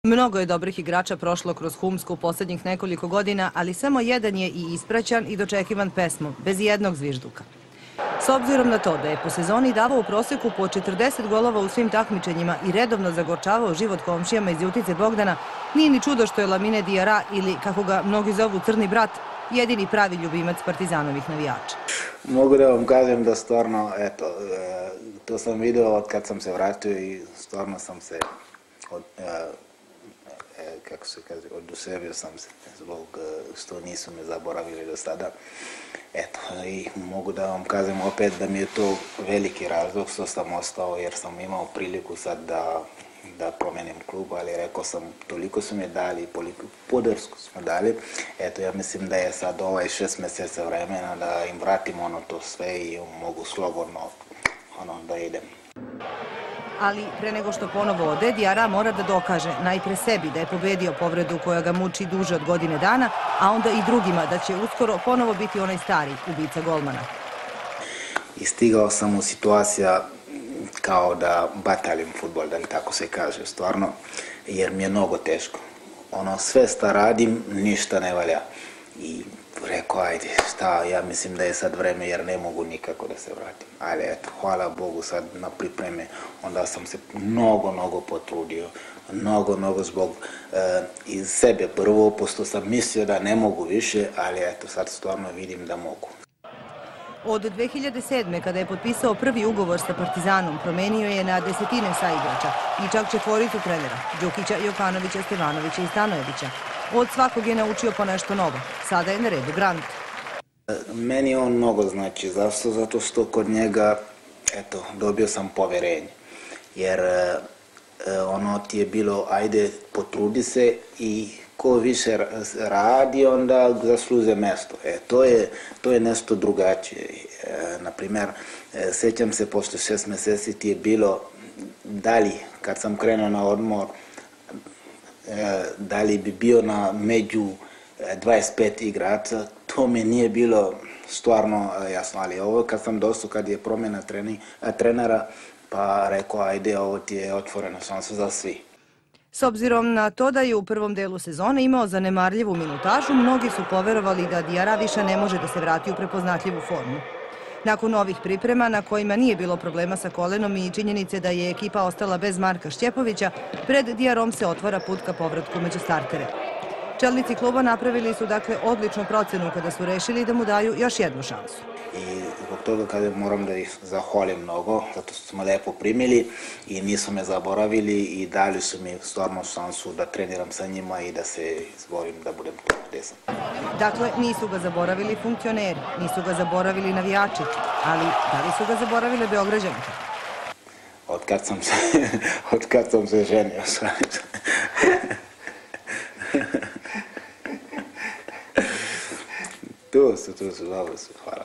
Mnogo je dobrih igrača prošlo kroz Humsku u posljednjih nekoliko godina, ali samo jedan je i ispraćan i dočekivan pesmom, bez jednog zvižduka. S obzirom na to da je po sezoni davao u prosjeku po 40 golova u svim takmičenjima i redovno zagorčavao život komšijama iz Jutice Bogdana, nije ni čudo što je Lamine Diarra, ili kako ga mnogi zovu Crni brat, jedini pravi ljubimac Partizanovih navijača. Mogu da vam kažem da stvarno, to sam video od kad sam se vratio i stvarno sam se, oduševio sam se zbog što nisu me zaboravili do sada. I mogu da vam kažem opet da mi je to veliki razlog što sam ostao, jer sam imao priliku sad da promenim klub, ali rekao sam, toliko su mi dali, podršku smo dali. Ja mislim da je sad 6 mjeseca vremena da im vratim to sve i mogu slobodno da idem. Ali pre nego što ponovo ode, Diarra mora da dokaže najpre sebi da je pobedio povredu koja ga muči duže od godine dana, a onda i drugima da će uskoro ponovo biti onaj stari ubica golmana. I stigao sam u situacija kao da batalim futbol, da li tako se kaže, stvarno, jer mi je mnogo teško. Sve što radim, ništa ne valja. I rekao, ajde, šta, ja mislim da je sad vreme jer ne mogu nikako da se vratim. Ali eto, hvala Bogu sad na pripreme, onda sam se mnogo potrudio. Mnogo zbog iz sebe prvo, pošto sam mislio da ne mogu više, ali eto, sad stvarno vidim da mogu. Od 2007. kada je potpisao prvi ugovor sa Partizanom, promenio je na desetine saigrača i čak 4 trenera, Đukića, Jokanovića, Stevanovića i Stanojevića. Od svakog je naučio po nešto novo. Sada je na redu Grant. Meni on mnogo znači. Zašto? Zato što kod njega, dobio sam poverenje. Jer ti je bilo, ajde, potrudi se i ko više radi, onda zasluže mesto. To je nešto drugačije. Naprimjer, sjećam se, pošto 6 mjeseci ti je bilo, da li, kad sam krenuo na odmor, da li bi bio među 25 igrača, to mi nije bilo stvarno jasno, ali ovo kad sam došao, kad je promjena trenera, pa rekao, ajde, ovo ti je otvorena šansa za svi. S obzirom na to da je u prvom delu sezone imao zanemarljivu minutažu, mnogi su poverovali da Diarra više ne može da se vrati u prepoznatljivu formu. Nakon ovih priprema, na kojima nije bilo problema sa kolenom i činjenice da je ekipa ostala bez Marka Šćepovića, pred Diarrom se otvara put ka povratku među startere. Čelnici kluba napravili su dakle odličnu procenu kada su rešili da mu daju još jednu šansu. I zbog toga kada moram da ih zahvalim mnogo, zato što smo lepo primili i nisu me zaboravili i dali su mi stvarno šansu da treniram sa njima i da se izborim da budem tu gde sam. Dakle, nisu ga zaboravili funkcioneri, nisu ga zaboravili navijači, ali da li su ga zaboravile Beograđanke? Od kad sam se ženio. Tu su, dobro su, hvala.